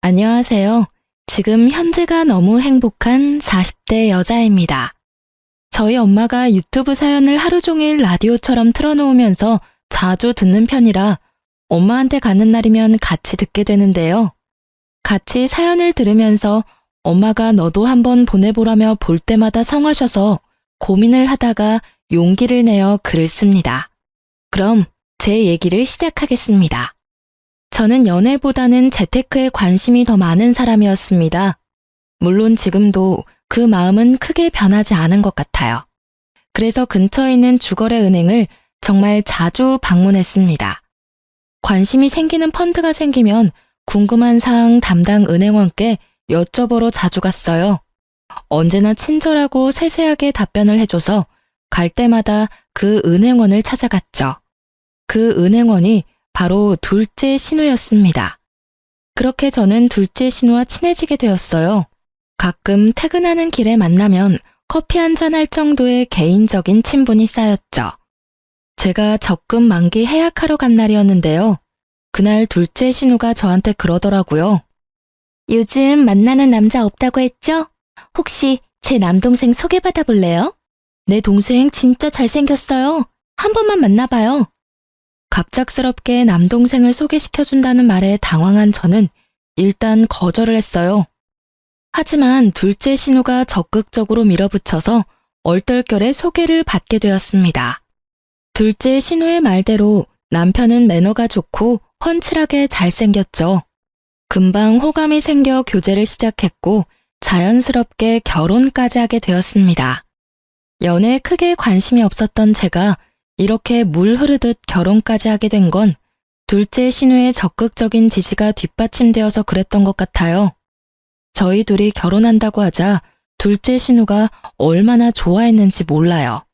안녕하세요. 지금 현재가 너무 행복한 40대 여자입니다. 저희 엄마가 유튜브 사연을 하루 종일 라디오처럼 틀어놓으면서 자주 듣는 편이라 엄마한테 가는 날이면 같이 듣게 되는데요. 같이 사연을 들으면서 엄마가 너도 한번 보내보라며 볼 때마다 성하셔서 고민을 하다가 용기를 내어 글을 씁니다. 그럼 제 얘기를 시작하겠습니다. 저는 연애보다는 재테크에 관심이 더 많은 사람이었습니다. 물론 지금도 그 마음은 크게 변하지 않은 것 같아요. 그래서 근처에 있는 주거래 은행을 정말 자주 방문했습니다. 관심이 생기는 펀드가 생기면 궁금한 사항 담당 은행원께 여쭤보러 자주 갔어요. 언제나 친절하고 세세하게 답변을 해줘서 갈 때마다 그 은행원을 찾아갔죠. 그 은행원이 바로 둘째 신우였습니다. 그렇게 저는 둘째 신우와 친해지게 되었어요. 가끔 퇴근하는 길에 만나면 커피 한잔 할 정도의 개인적인 친분이 쌓였죠. 제가 적금 만기 해약하러 간 날이었는데요. 그날 둘째 신우가 저한테 그러더라고요. 요즘 만나는 남자 없다고 했죠? 혹시 제 남동생 소개받아 볼래요? 내 동생 진짜 잘생겼어요. 한 번만 만나봐요. 갑작스럽게 남동생을 소개시켜준다는 말에 당황한 저는 일단 거절을 했어요. 하지만 둘째 신우가 적극적으로 밀어붙여서 얼떨결에 소개를 받게 되었습니다. 둘째 신우의 말대로 남편은 매너가 좋고 훤칠하게 잘생겼죠. 금방 호감이 생겨 교제를 시작했고 자연스럽게 결혼까지 하게 되었습니다. 연애에 크게 관심이 없었던 제가 이렇게 물 흐르듯 결혼까지 하게 된 건 둘째 신우의 적극적인 지지가 뒷받침되어서 그랬던 것 같아요. 저희 둘이 결혼한다고 하자 둘째 신우가 얼마나 좋아했는지 몰라요.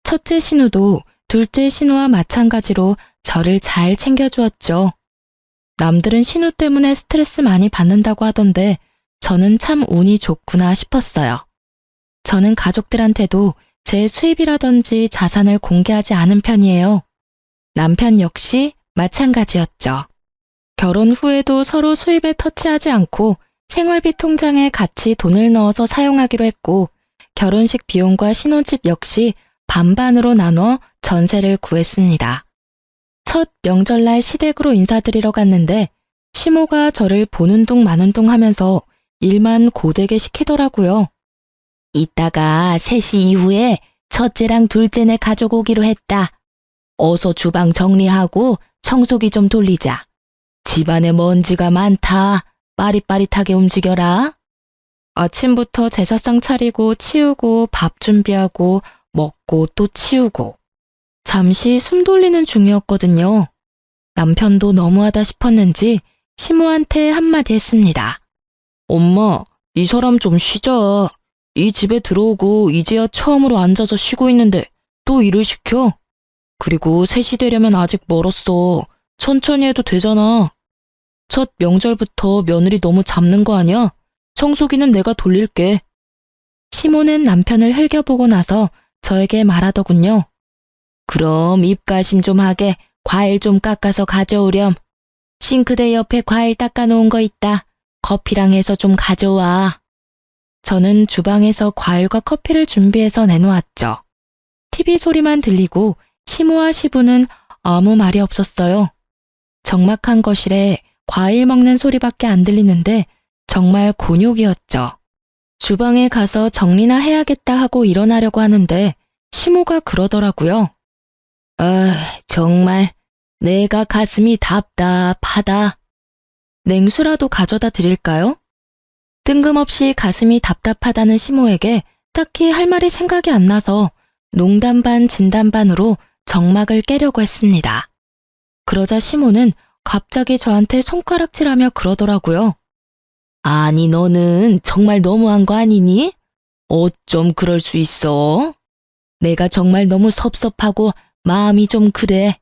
첫째 신우도 둘째 신우와 마찬가지로 저를 잘 챙겨주었죠. 남들은 신우 때문에 스트레스 많이 받는다고 하던데 저는 참 운이 좋구나 싶었어요. 저는 가족들한테도 제 수입이라든지 자산을 공개하지 않은 편이에요. 남편 역시 마찬가지였죠. 결혼 후에도 서로 수입에 터치하지 않고 생활비 통장에 같이 돈을 넣어서 사용하기로 했고 결혼식 비용과 신혼집 역시 반반으로 나눠 전세를 구했습니다. 첫 명절날 시댁으로 인사드리러 갔는데 시모가 저를 보는 둥 마는 둥 하면서 일만 고되게 시키더라고요. 이따가 3시 이후에 첫째랑 둘째네 가족 오기로 했다. 어서 주방 정리하고 청소기 좀 돌리자. 집안에 먼지가 많다. 빠릿빠릿하게 움직여라. 아침부터 제사상 차리고 치우고 밥 준비하고 먹고 또 치우고. 잠시 숨 돌리는 중이었거든요. 남편도 너무하다 싶었는지 시모한테 한마디 했습니다. 엄마, 이 사람 좀 쉬자. 이 집에 들어오고 이제야 처음으로 앉아서 쉬고 있는데 또 일을 시켜? 그리고 3시 되려면 아직 멀었어. 천천히 해도 되잖아. 첫 명절부터 며느리 너무 잡는 거 아니야? 청소기는 내가 돌릴게. 시모는 남편을 흘겨보고 나서 저에게 말하더군요. 그럼 입가심 좀 하게 과일 좀 깎아서 가져오렴. 싱크대 옆에 과일 닦아놓은 거 있다. 커피랑 해서 좀 가져와. 저는 주방에서 과일과 커피를 준비해서 내놓았죠. TV 소리만 들리고 시모와 시부는 아무 말이 없었어요. 적막한 거실에 과일 먹는 소리밖에 안 들리는데 정말 곤욕이었죠. 주방에 가서 정리나 해야겠다 하고 일어나려고 하는데 시모가 그러더라고요. 정말 내가 가슴이 답답하다. 냉수라도 가져다 드릴까요? 뜬금없이 가슴이 답답하다는 시모에게 딱히 할 말이 생각이 안 나서 농담 반 진담 반으로 정막을 깨려고 했습니다. 그러자 시모는 갑자기 저한테 손가락질하며 그러더라고요. 아니 너는 정말 너무한 거 아니니? 어쩜 그럴 수 있어? 내가 정말 너무 섭섭하고 마음이 좀 그래.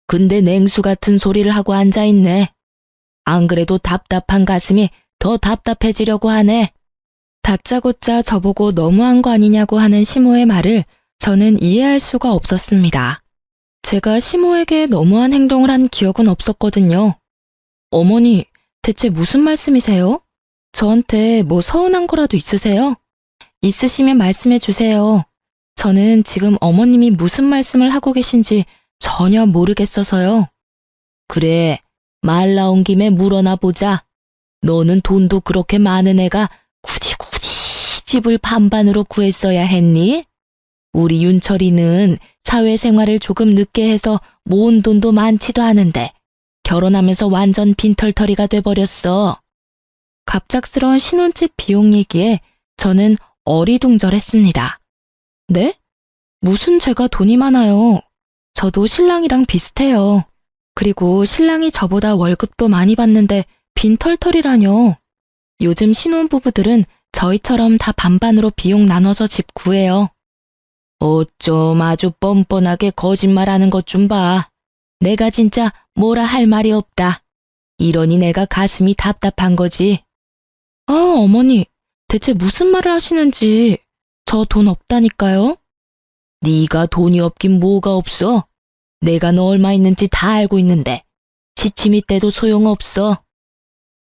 근데 냉수 같은 소리를 하고 앉아있네. 안 그래도 답답한 가슴이 더 답답해지려고 하네. 다짜고짜 저보고 너무한 거 아니냐고 하는 시모의 말을 저는 이해할 수가 없었습니다. 제가 시모에게 너무한 행동을 한 기억은 없었거든요. 어머니, 대체 무슨 말씀이세요? 저한테 뭐 서운한 거라도 있으세요? 있으시면 말씀해 주세요. 저는 지금 어머님이 무슨 말씀을 하고 계신지 전혀 모르겠어서요. 그래, 말 나온 김에 물어나 보자. 너는 돈도 그렇게 많은 애가 굳이 집을 반반으로 구했어야 했니? 우리 윤철이는 사회생활을 조금 늦게 해서 모은 돈도 많지도 않은데 결혼하면서 완전 빈털터리가 돼버렸어. 갑작스러운 신혼집 비용 얘기에 저는 어리둥절했습니다. 네? 무슨 제가 돈이 많아요. 저도 신랑이랑 비슷해요. 그리고 신랑이 저보다 월급도 많이 받는데 빈털터리라뇨. 요즘 신혼부부들은 저희처럼 다 반반으로 비용 나눠서 집 구해요. 어쩜 아주 뻔뻔하게 거짓말하는 것 좀 봐. 내가 진짜 뭐라 할 말이 없다. 이러니 내가 가슴이 답답한 거지. 아, 어머니, 대체 무슨 말을 하시는지. 저 돈 없다니까요? 네가 돈이 없긴 뭐가 없어. 내가 너 얼마 있는지 다 알고 있는데 지침이 때도 소용없어.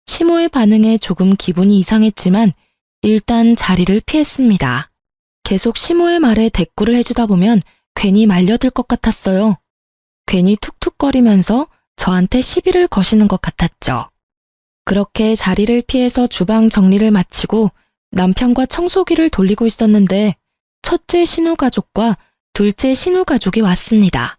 시모의 반응에 조금 기분이 이상했지만 일단 자리를 피했습니다. 계속 시모의 말에 대꾸를 해주다 보면 괜히 말려들 것 같았어요. 괜히 툭툭거리면서 저한테 시비를 거시는 것 같았죠. 그렇게 자리를 피해서 주방 정리를 마치고 남편과 청소기를 돌리고 있었는데 첫째 신우가족과 둘째 신우가족이 왔습니다.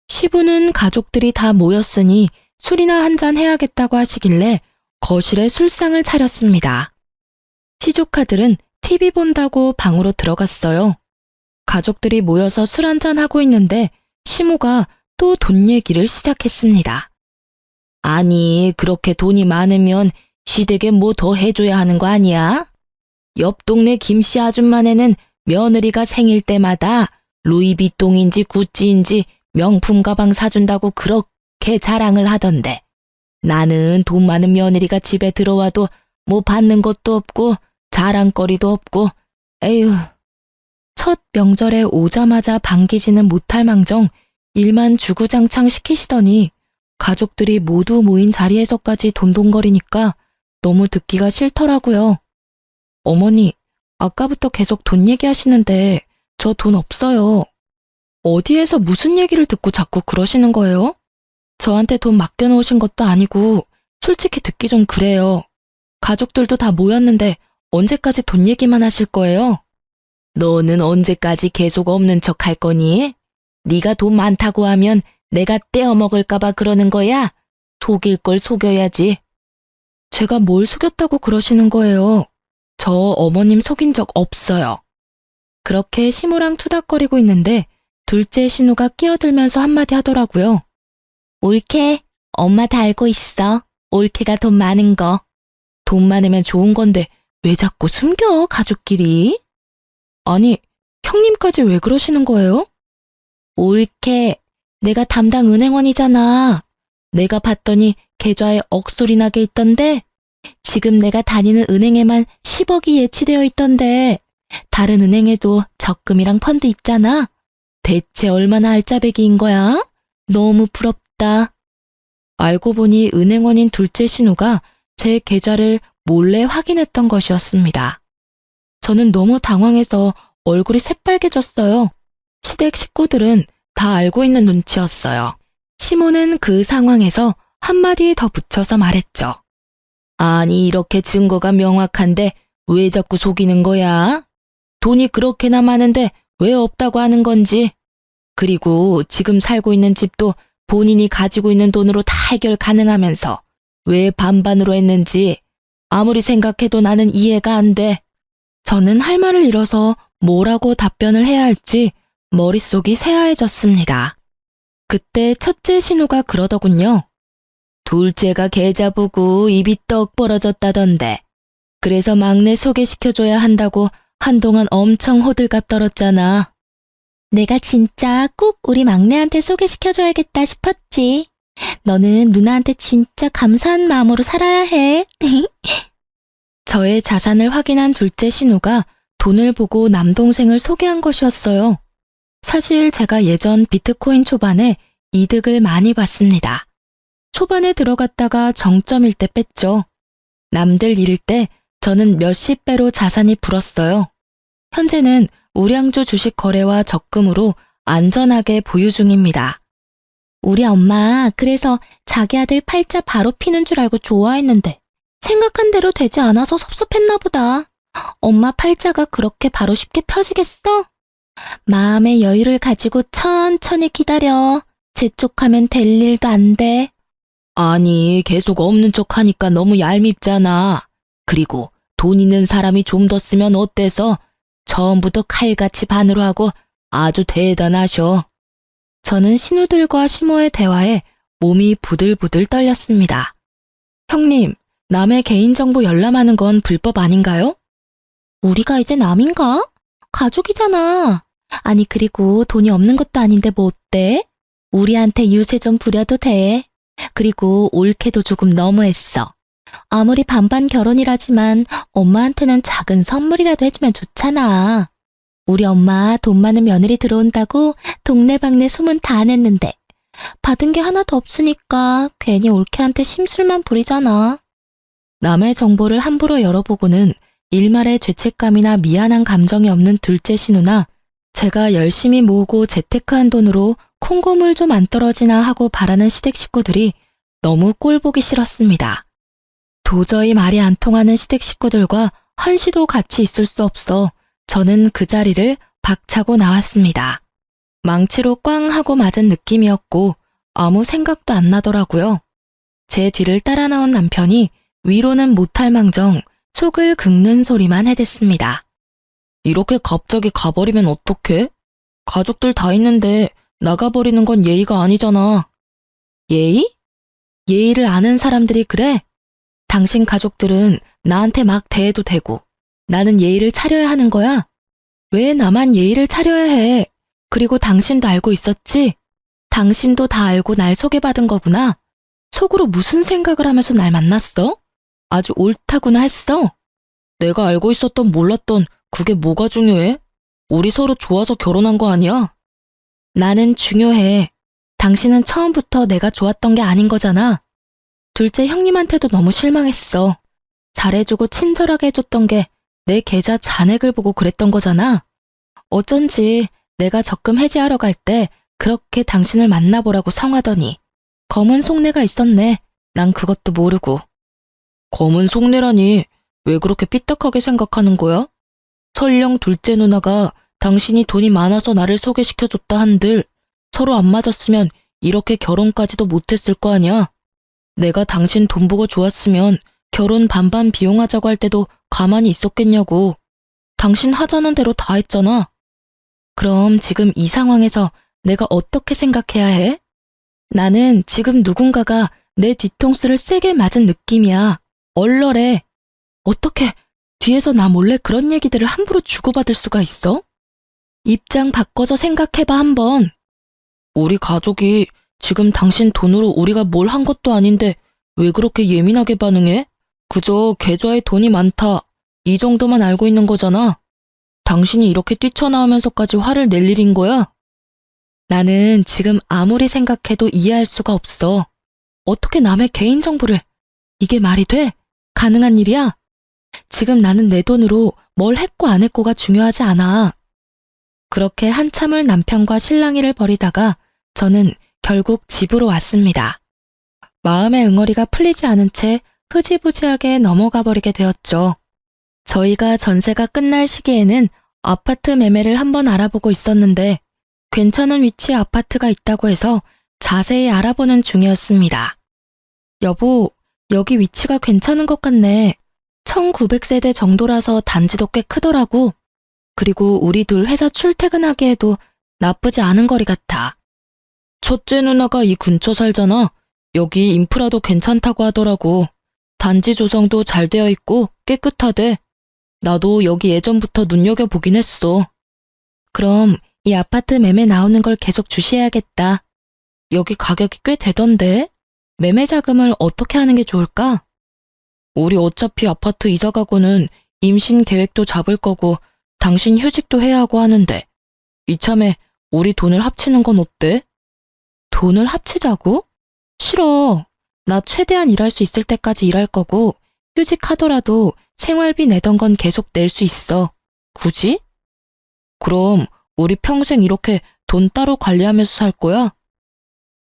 시부는 가족들이 다 모였으니 술이나 한잔 해야겠다고 하시길래 거실에 술상을 차렸습니다. 시조카들은 TV 본다고 방으로 들어갔어요. 가족들이 모여서 술 한잔 하고 있는데 시모가 또 돈 얘기를 시작했습니다. 아니, 그렇게 돈이 많으면 시댁에 뭐 더 해줘야 하는 거 아니야? 옆 동네 김씨 아줌마네는 며느리가 생일 때마다 루이비통인지 구찌인지 명품 가방 사준다고 그렇게 자랑을 하던데 나는 돈 많은 며느리가 집에 들어와도 뭐 받는 것도 없고 자랑거리도 없고 에휴. 첫 명절에 오자마자 반기지는 못할 망정 일만 주구장창 시키시더니 가족들이 모두 모인 자리에서까지 돈돈거리니까 너무 듣기가 싫더라고요. 어머니, 아까부터 계속 돈 얘기하시는데 저 돈 없어요. 어디에서 무슨 얘기를 듣고 자꾸 그러시는 거예요? 저한테 돈 맡겨놓으신 것도 아니고 솔직히 듣기 좀 그래요. 가족들도 다 모였는데 언제까지 돈 얘기만 하실 거예요? 너는 언제까지 계속 없는 척 할 거니? 네가 돈 많다고 하면 내가 떼어먹을까 봐 그러는 거야? 속일 걸 속여야지. 제가 뭘 속였다고 그러시는 거예요? 저 어머님 속인 적 없어요. 그렇게 시모랑 투닥거리고 있는데 둘째 신우가 끼어들면서 한마디 하더라고요. 옳게, 엄마 다 알고 있어. 옳게가 돈 많은 거. 돈 많으면 좋은 건데 왜 자꾸 숨겨, 가족끼리? 아니, 형님까지 왜 그러시는 거예요? 옳게, 내가 담당 은행원이잖아. 내가 봤더니 계좌에 억소리 나게 있던데 지금 내가 다니는 은행에만 10억이 예치되어 있던데 다른 은행에도 적금이랑 펀드 있잖아. 대체 얼마나 알짜배기인 거야? 너무 부럽다. 알고 보니 은행원인 둘째 신우가 제 계좌를 몰래 확인했던 것이었습니다. 저는 너무 당황해서 얼굴이 새빨개졌어요. 시댁 식구들은 다 알고 있는 눈치였어요. 시모는 그 상황에서 한마디 더 붙여서 말했죠. 아니, 이렇게 증거가 명확한데 왜 자꾸 속이는 거야? 돈이 그렇게나 많은데 왜 없다고 하는 건지. 그리고 지금 살고 있는 집도 본인이 가지고 있는 돈으로 다 해결 가능하면서 왜 반반으로 했는지 아무리 생각해도 나는 이해가 안 돼. 저는 할 말을 잃어서 뭐라고 답변을 해야 할지 머릿속이 새하얘졌습니다. 그때 첫째 신우가 그러더군요. 둘째가 계좌 보고 입이 떡 벌어졌다던데. 그래서 막내 소개시켜줘야 한다고 한동안 엄청 호들갑 떨었잖아. 내가 진짜 꼭 우리 막내한테 소개시켜줘야겠다 싶었지. 너는 누나한테 진짜 감사한 마음으로 살아야 해. 저의 자산을 확인한 둘째 신우가 돈을 보고 남동생을 소개한 것이었어요. 사실 제가 예전 비트코인 초반에 이득을 많이 봤습니다. 초반에 들어갔다가 정점일 때 뺐죠. 남들 잃을 때 저는 몇십 배로 자산이 불었어요. 현재는 우량주 주식 거래와 적금으로 안전하게 보유 중입니다. 우리 엄마 그래서 자기 아들 팔자 바로 피는 줄 알고 좋아했는데 생각한 대로 되지 않아서 섭섭했나 보다. 엄마 팔자가 그렇게 바로 쉽게 펴지겠어? 마음의 여유를 가지고 천천히 기다려. 재촉하면 될 일도 안 돼. 아니, 계속 없는 척 하니까 너무 얄밉잖아. 그리고 돈 있는 사람이 좀 더 쓰면 어때서? 처음부터 칼같이 반으로 하고 아주 대단하셔. 저는 신우들과 시모의 대화에 몸이 부들부들 떨렸습니다. 형님, 남의 개인정보 열람하는 건 불법 아닌가요? 우리가 이제 남인가? 가족이잖아. 아니, 그리고 돈이 없는 것도 아닌데 뭐 어때? 우리한테 유세 좀 부려도 돼. 그리고 올케도 조금 너무했어. 아무리 반반 결혼이라지만 엄마한테는 작은 선물이라도 해주면 좋잖아. 우리 엄마 돈 많은 며느리 들어온다고 동네방네 소문 다 냈는데 받은 게 하나도 없으니까 괜히 올케한테 심술만 부리잖아. 남의 정보를 함부로 열어보고는 일말의 죄책감이나 미안한 감정이 없는 둘째 신우나 제가 열심히 모으고 재테크한 돈으로 콩고물 좀 안 떨어지나 하고 바라는 시댁 식구들이 너무 꼴보기 싫었습니다. 도저히 말이 안 통하는 시댁 식구들과 한시도 같이 있을 수 없어 저는 그 자리를 박차고 나왔습니다. 망치로 꽝 하고 맞은 느낌이었고 아무 생각도 안 나더라고요. 제 뒤를 따라 나온 남편이 위로는 못할 망정 속을 긁는 소리만 해댔습니다. 이렇게 갑자기 가버리면 어떡해? 가족들 다 있는데 나가버리는 건 예의가 아니잖아. 예의? 예의를 아는 사람들이 그래? 당신 가족들은 나한테 막 대해도 되고 나는 예의를 차려야 하는 거야? 왜 나만 예의를 차려야 해? 그리고 당신도 알고 있었지? 당신도 다 알고 날 소개받은 거구나. 속으로 무슨 생각을 하면서 날 만났어? 아주 옳다구나 했어. 내가 알고 있었던 몰랐던 그게 뭐가 중요해? 우리 서로 좋아서 결혼한 거 아니야? 나는 중요해. 당신은 처음부터 내가 좋았던 게 아닌 거잖아. 둘째 형님한테도 너무 실망했어. 잘해주고 친절하게 해줬던 게 내 계좌 잔액을 보고 그랬던 거잖아. 어쩐지 내가 적금 해지하러 갈 때 그렇게 당신을 만나보라고 성하더니 검은 속내가 있었네. 난 그것도 모르고. 검은 속내라니 왜 그렇게 삐딱하게 생각하는 거야? 설령 둘째 누나가 당신이 돈이 많아서 나를 소개시켜줬다 한들 서로 안 맞았으면 이렇게 결혼까지도 못했을 거 아니야. 내가 당신 돈 보고 좋았으면 결혼 반반 비용하자고 할 때도 가만히 있었겠냐고. 당신 하자는 대로 다 했잖아. 그럼 지금 이 상황에서 내가 어떻게 생각해야 해? 나는 지금 누군가가 내 뒤통수를 세게 맞은 느낌이야. 얼얼해. 어떻게 뒤에서 나 몰래 그런 얘기들을 함부로 주고받을 수가 있어? 입장 바꿔서 생각해봐 한번. 우리 가족이 지금 당신 돈으로 우리가 뭘 한 것도 아닌데 왜 그렇게 예민하게 반응해? 그저 계좌에 돈이 많다. 이 정도만 알고 있는 거잖아. 당신이 이렇게 뛰쳐나오면서까지 화를 낼 일인 거야? 나는 지금 아무리 생각해도 이해할 수가 없어. 어떻게 남의 개인정보를. 이게 말이 돼? 가능한 일이야? 지금 나는 내 돈으로 뭘 했고 안 했고가 중요하지 않아. 그렇게 한참을 남편과 실랑이를 벌이다가 저는 결국 집으로 왔습니다. 마음의 응어리가 풀리지 않은 채 흐지부지하게 넘어가 버리게 되었죠. 저희가 전세가 끝날 시기에는 아파트 매매를 한번 알아보고 있었는데 괜찮은 위치에 아파트가 있다고 해서 자세히 알아보는 중이었습니다. 여보, 여기 위치가 괜찮은 것 같네. 1900세대 정도라서 단지도 꽤 크더라고. 그리고 우리 둘 회사 출퇴근하기에도 나쁘지 않은 거리 같아. 첫째 누나가 이 근처 살잖아. 여기 인프라도 괜찮다고 하더라고. 단지 조성도 잘 되어 있고 깨끗하대. 나도 여기 예전부터 눈여겨보긴 했어. 그럼 이 아파트 매매 나오는 걸 계속 주시해야겠다. 여기 가격이 꽤 되던데. 매매 자금을 어떻게 하는 게 좋을까? 우리 어차피 아파트 이사 가고는 임신 계획도 잡을 거고 당신 휴직도 해야 하고 하는데 이참에 우리 돈을 합치는 건 어때? 돈을 합치자고? 싫어. 나 최대한 일할 수 있을 때까지 일할 거고 휴직하더라도 생활비 내던 건 계속 낼 수 있어. 굳이? 그럼 우리 평생 이렇게 돈 따로 관리하면서 살 거야?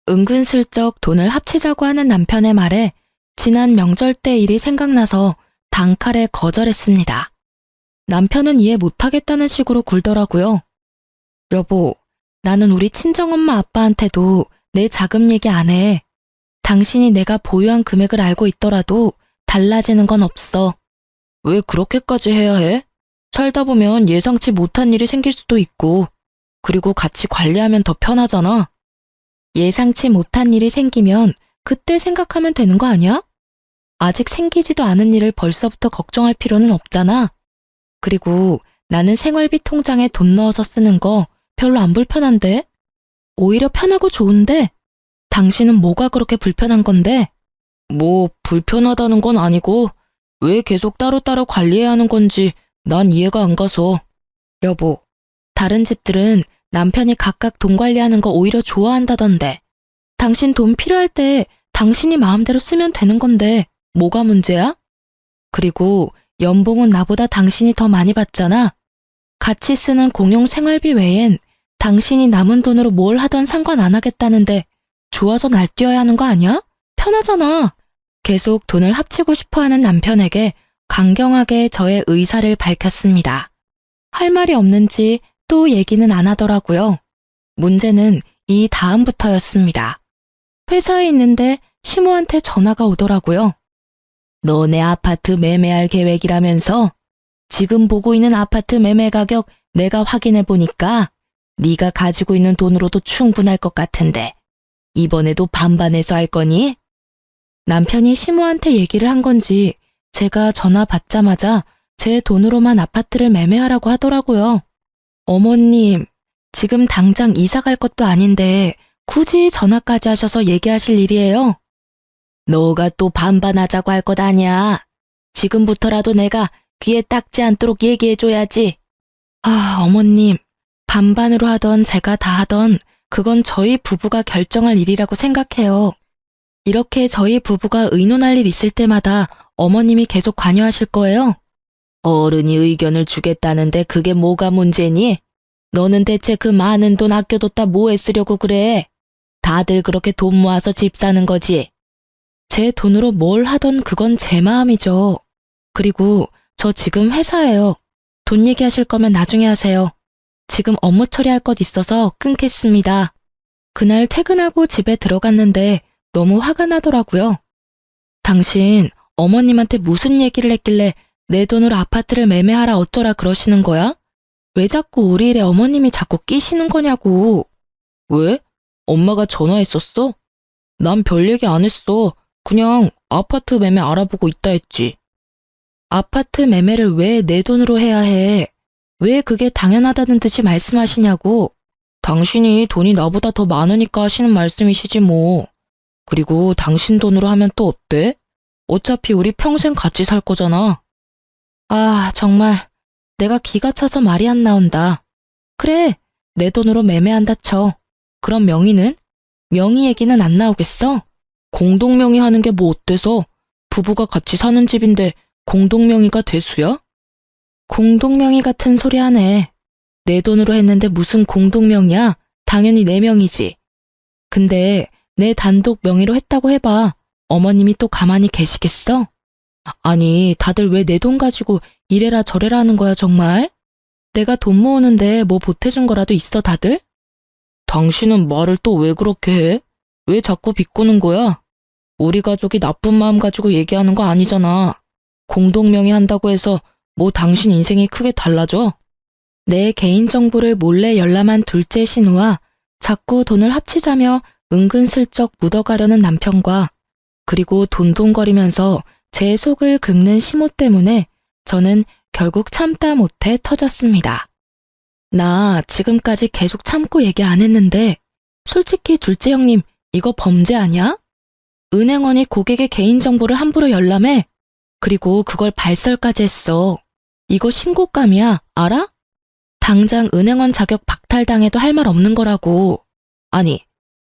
은근슬쩍 돈을 합치자고 하는 남편의 말에 지난 명절 때 일이 생각나서 단칼에 거절했습니다. 남편은 이해 못하겠다는 식으로 굴더라고요. 여보, 나는 우리 친정엄마 아빠한테도 내 자금 얘기 안 해. 당신이 내가 보유한 금액을 알고 있더라도 달라지는 건 없어. 왜 그렇게까지 해야 해? 살다 보면 예상치 못한 일이 생길 수도 있고, 그리고 같이 관리하면 더 편하잖아. 예상치 못한 일이 생기면 그때 생각하면 되는 거 아니야? 아직 생기지도 않은 일을 벌써부터 걱정할 필요는 없잖아. 그리고 나는 생활비 통장에 돈 넣어서 쓰는 거 별로 안 불편한데? 오히려 편하고 좋은데? 당신은 뭐가 그렇게 불편한 건데? 뭐 불편하다는 건 아니고 왜 계속 따로따로 관리해야 하는 건지 난 이해가 안 가서. 여보, 다른 집들은 남편이 각각 돈 관리하는 거 오히려 좋아한다던데. 당신 돈 필요할 때 당신이 마음대로 쓰면 되는 건데 뭐가 문제야? 그리고 연봉은 나보다 당신이 더 많이 받잖아. 같이 쓰는 공용 생활비 외엔 당신이 남은 돈으로 뭘 하던 상관 안 하겠다는데 좋아서 날뛰어야 하는 거 아니야? 편하잖아. 계속 돈을 합치고 싶어하는 남편에게 강경하게 저의 의사를 밝혔습니다. 할 말이 없는지 또 얘기는 안 하더라고요. 문제는 이 다음부터였습니다. 회사에 있는데 시모한테 전화가 오더라고요. 너네 아파트 매매할 계획이라면서? 지금 보고 있는 아파트 매매 가격 내가 확인해 보니까 네가 가지고 있는 돈으로도 충분할 것 같은데 이번에도 반반해서 할 거니? 남편이 시모한테 얘기를 한 건지 제가 전화 받자마자 제 돈으로만 아파트를 매매하라고 하더라고요. 어머님, 지금 당장 이사 갈 것도 아닌데 굳이 전화까지 하셔서 얘기하실 일이에요? 너가 또 반반하자고 할 것 아니야. 지금부터라도 내가 귀에 딱지 않도록 얘기해줘야지. 아, 어머님, 반반으로 하던 제가 다 하던 그건 저희 부부가 결정할 일이라고 생각해요. 이렇게 저희 부부가 의논할 일 있을 때마다 어머님이 계속 관여하실 거예요? 어른이 의견을 주겠다는데 그게 뭐가 문제니? 너는 대체 그 많은 돈 아껴뒀다 뭐에 쓰려고 그래? 다들 그렇게 돈 모아서 집 사는 거지. 제 돈으로 뭘 하던 그건 제 마음이죠. 그리고 저 지금 회사예요. 돈 얘기하실 거면 나중에 하세요. 지금 업무 처리할 것 있어서 끊겠습니다. 그날 퇴근하고 집에 들어갔는데 너무 화가 나더라고요. 당신 어머님한테 무슨 얘기를 했길래 내 돈으로 아파트를 매매하라 어쩌라 그러시는 거야? 왜 자꾸 우리 일에 어머님이 자꾸 끼시는 거냐고. 왜? 엄마가 전화했었어? 난 별 얘기 안 했어. 그냥 아파트 매매 알아보고 있다 했지. 아파트 매매를 왜 내 돈으로 해야 해? 왜 그게 당연하다는 듯이 말씀하시냐고. 당신이 돈이 나보다 더 많으니까 하시는 말씀이시지 뭐. 그리고 당신 돈으로 하면 또 어때? 어차피 우리 평생 같이 살 거잖아. 아, 정말 내가 기가 차서 말이 안 나온다. 그래, 내 돈으로 매매한다 쳐. 그럼 명의는? 명의 얘기는 안 나오겠어? 공동명의 하는 게 뭐 어때서? 부부가 같이 사는 집인데 공동명의가 대수야? 공동명의 같은 소리 하네. 내 돈으로 했는데 무슨 공동명의야? 당연히 내 명의지. 근데 내 단독 명의로 했다고 해봐. 어머님이 또 가만히 계시겠어? 아니, 다들 왜 내 돈 가지고 이래라 저래라 하는 거야 정말? 내가 돈 모으는데 뭐 보태준 거라도 있어 다들? 당신은 말을 또 왜 그렇게 해? 왜 자꾸 비꼬는 거야? 우리 가족이 나쁜 마음 가지고 얘기하는 거 아니잖아. 공동명의 한다고 해서 뭐 당신 인생이 크게 달라져? 내 개인정보를 몰래 열람한 둘째 신우와 자꾸 돈을 합치자며 은근슬쩍 묻어가려는 남편과 그리고 돈돈거리면서 제 속을 긁는 시모 때문에 저는 결국 참다 못해 터졌습니다. 나 지금까지 계속 참고 얘기 안 했는데 솔직히 둘째 형님 이거 범죄 아니야? 은행원이 고객의 개인정보를 함부로 열람해. 그리고 그걸 발설까지 했어. 이거 신고감이야, 알아? 당장 은행원 자격 박탈당해도 할 말 없는 거라고. 아니,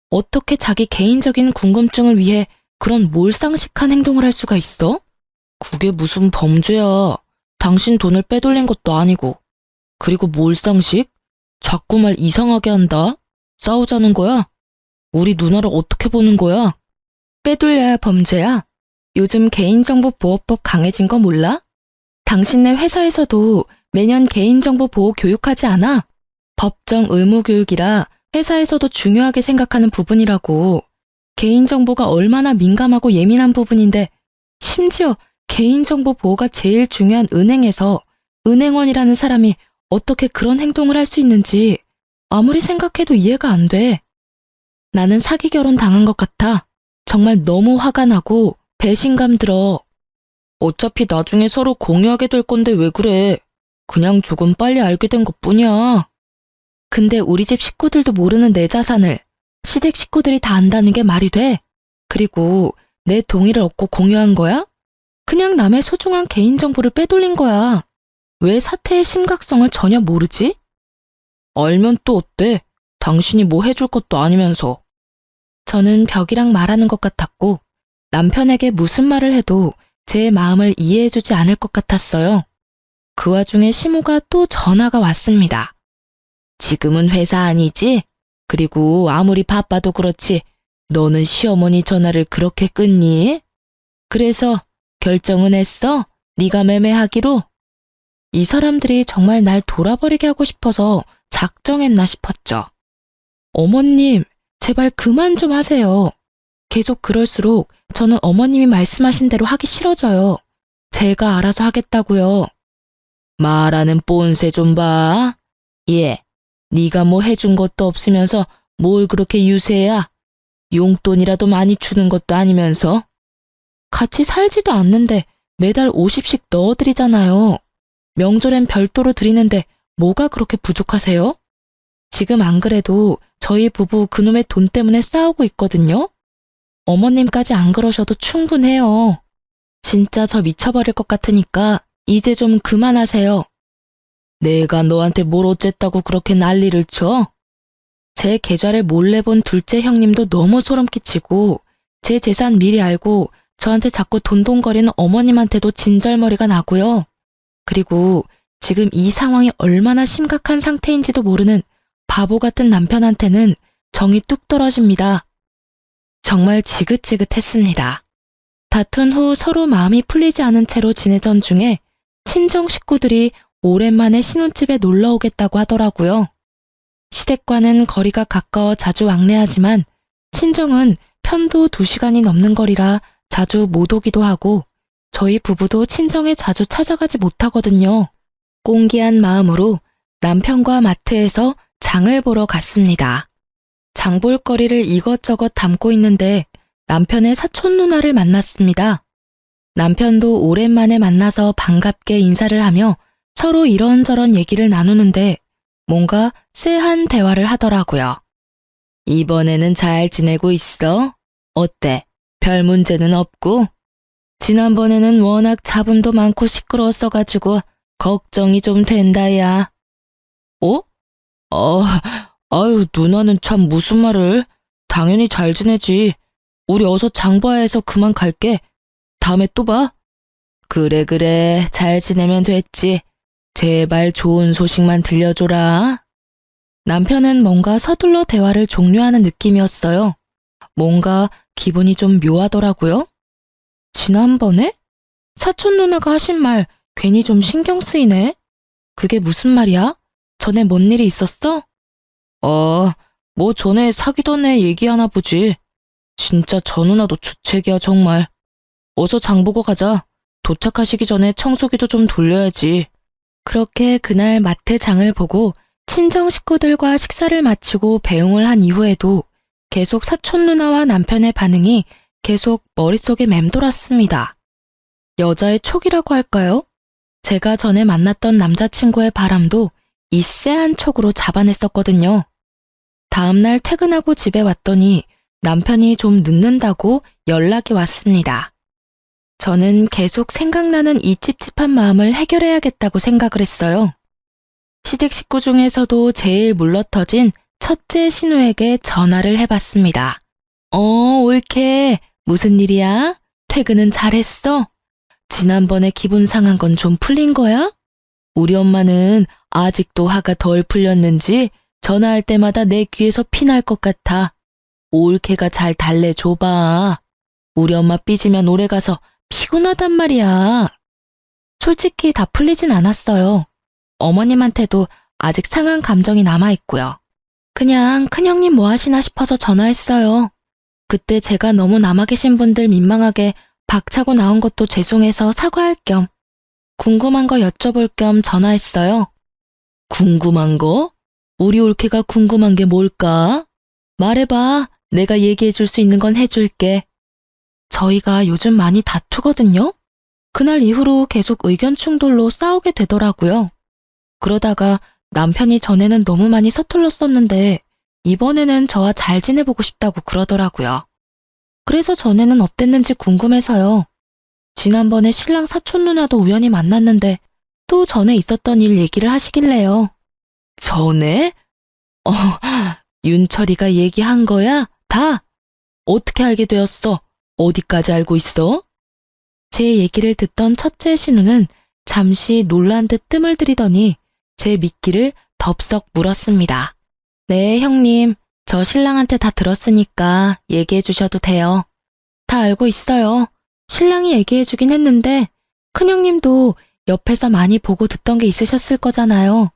어떻게 자기 개인적인 궁금증을 위해 그런 몰상식한 행동을 할 수가 있어? 그게 무슨 범죄야. 당신 돈을 빼돌린 것도 아니고. 그리고 몰상식? 자꾸 말 이상하게 한다. 싸우자는 거야? 우리 누나를 어떻게 보는 거야? 빼돌려야 범죄야? 요즘 개인정보보호법 강해진 거 몰라? 당신네 회사에서도 매년 개인정보 보호 교육하지 않아? 법정 의무 교육이라 회사에서도 중요하게 생각하는 부분이라고. 개인정보가 얼마나 민감하고 예민한 부분인데 심지어 개인정보 보호가 제일 중요한 은행에서 은행원이라는 사람이 어떻게 그런 행동을 할 수 있는지 아무리 생각해도 이해가 안 돼. 나는 사기 결혼 당한 것 같아. 정말 너무 화가 나고 배신감 들어. 어차피 나중에 서로 공유하게 될 건데 왜 그래? 그냥 조금 빨리 알게 된 것뿐이야. 근데 우리 집 식구들도 모르는 내 자산을 시댁 식구들이 다 안다는 게 말이 돼? 그리고 내 동의를 얻고 공유한 거야? 그냥 남의 소중한 개인정보를 빼돌린 거야. 왜 사태의 심각성을 전혀 모르지? 알면 또 어때? 당신이 뭐 해줄 것도 아니면서. 저는 벽이랑 말하는 것 같았고 남편에게 무슨 말을 해도 제 마음을 이해해주지 않을 것 같았어요. 그 와중에 시모가 또 전화가 왔습니다. 지금은 회사 아니지? 그리고 아무리 바빠도 그렇지 너는 시어머니 전화를 그렇게 끊니? 그래서 결정은 했어? 네가 매매하기로? 이 사람들이 정말 날 돌아버리게 하고 싶어서 작정했나 싶었죠. 어머님, 제발 그만 좀 하세요. 계속 그럴수록 저는 어머님이 말씀하신 대로 하기 싫어져요. 제가 알아서 하겠다고요. 말하는 뽐새 좀 봐. 예, 네가 뭐 해준 것도 없으면서 뭘 그렇게 유세야? 용돈이라도 많이 주는 것도 아니면서. 같이 살지도 않는데 매달 50씩 넣어드리잖아요. 명절엔 별도로 드리는데 뭐가 그렇게 부족하세요? 지금 안 그래도 저희 부부 그놈의 돈 때문에 싸우고 있거든요. 어머님까지 안 그러셔도 충분해요. 진짜 저 미쳐버릴 것 같으니까 이제 좀 그만하세요. 내가 너한테 뭘 어쨌다고 그렇게 난리를 쳐? 제 계좌를 몰래 본 둘째 형님도 너무 소름 끼치고 제 재산 미리 알고 저한테 자꾸 돈돈거리는 어머님한테도 진절머리가 나고요. 그리고 지금 이 상황이 얼마나 심각한 상태인지도 모르는 바보 같은 남편한테는 정이 뚝 떨어집니다. 정말 지긋지긋했습니다. 다툰 후 서로 마음이 풀리지 않은 채로 지내던 중에 친정 식구들이 오랜만에 신혼집에 놀러 오겠다고 하더라고요. 시댁과는 거리가 가까워 자주 왕래하지만 친정은 편도 2시간이 넘는 거리라 자주 못 오기도 하고 저희 부부도 친정에 자주 찾아가지 못하거든요. 꽁기한 마음으로 남편과 마트에서 장을 보러 갔습니다. 장볼 거리를 이것저것 담고 있는데 남편의 사촌 누나를 만났습니다. 남편도 오랜만에 만나서 반갑게 인사를 하며 서로 이런저런 얘기를 나누는데 뭔가 쎄한 대화를 하더라고요. 이번에는 잘 지내고 있어? 어때? 별 문제는 없고? 지난번에는 워낙 잡음도 많고 시끄러웠어가지고 걱정이 좀 된다, 야. 어? 아유, 누나는 참 무슨 말을. 당연히 잘 지내지. 우리 어서 장봐야해서 그만 갈게. 다음에 또 봐. 그래, 잘 지내면 됐지. 제발 좋은 소식만 들려줘라. 남편은 뭔가 서둘러 대화를 종료하는 느낌이었어요. 뭔가 기분이 좀 묘하더라고요. 지난번에? 사촌 누나가 하신 말 괜히 좀 신경 쓰이네. 그게 무슨 말이야? 전에 뭔 일이 있었어? 뭐 전에 사귀던 애 얘기하나 보지. 진짜 저 누나도 주책이야 정말. 어서 장 보고 가자. 도착하시기 전에 청소기도 좀 돌려야지. 그렇게 그날 마트 장을 보고 친정 식구들과 식사를 마치고 배웅을 한 이후에도 계속 사촌 누나와 남편의 반응이 계속 머릿속에 맴돌았습니다. 여자의 촉이라고 할까요? 제가 전에 만났던 남자친구의 바람도 이 쎄한 촉으로 잡아냈었거든요. 다음날 퇴근하고 집에 왔더니 남편이 좀 늦는다고 연락이 왔습니다. 저는 계속 생각나는 이 찝찝한 마음을 해결해야겠다고 생각을 했어요. 시댁 식구 중에서도 제일 물러터진 첫째 신우에게 전화를 해봤습니다. 옳게. 무슨 일이야? 퇴근은 잘했어? 지난번에 기분 상한 건 좀 풀린 거야? 우리 엄마는 아직도 화가 덜 풀렸는지 전화할 때마다 내 귀에서 피날 것 같아. 올케가 잘 달래줘봐. 우리 엄마 삐지면 오래 가서 피곤하단 말이야. 솔직히 다 풀리진 않았어요. 어머님한테도 아직 상한 감정이 남아있고요. 그냥 큰형님 뭐 하시나 싶어서 전화했어요. 그때 제가 너무 남아 계신 분들 민망하게 박차고 나온 것도 죄송해서 사과할 겸 궁금한 거 여쭤볼 겸 전화했어요. 궁금한 거? 우리 올케가 궁금한 게 뭘까? 말해봐. 내가 얘기해 줄 수 있는 건 해줄게. 저희가 요즘 많이 다투거든요. 그날 이후로 계속 의견 충돌로 싸우게 되더라고요. 그러다가 남편이 전에는 너무 많이 서툴렀었는데 이번에는 저와 잘 지내보고 싶다고 그러더라고요. 그래서 전에는 어땠는지 궁금해서요. 지난번에 신랑 사촌 누나도 우연히 만났는데 또 전에 있었던 일 얘기를 하시길래요. 전에? 윤철이가 얘기한 거야? 다? 어떻게 알게 되었어? 어디까지 알고 있어? 제 얘기를 듣던 첫째 신우는 잠시 놀란 듯 뜸을 들이더니 제 미끼를 덥석 물었습니다. 네, 형님. 저 신랑한테 다 들었으니까 얘기해 주셔도 돼요. 다 알고 있어요. 신랑이 얘기해 주긴 했는데 큰형님도 옆에서 많이 보고 듣던 게 있으셨을 거잖아요.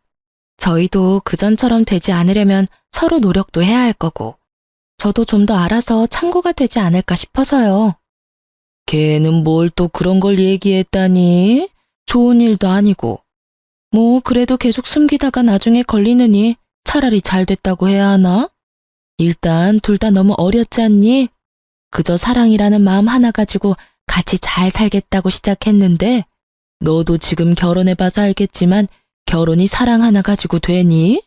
저희도 그전처럼 되지 않으려면 서로 노력도 해야 할 거고 저도 좀 더 알아서 참고가 되지 않을까 싶어서요. 걔는 뭘 또 그런 걸 얘기했다니? 좋은 일도 아니고. 뭐 그래도 계속 숨기다가 나중에 걸리느니 차라리 잘 됐다고 해야 하나? 일단 둘 다 너무 어렸지 않니? 그저 사랑이라는 마음 하나 가지고 같이 잘 살겠다고 시작했는데 너도 지금 결혼해봐서 알겠지만 결혼이 사랑 하나 가지고 되니?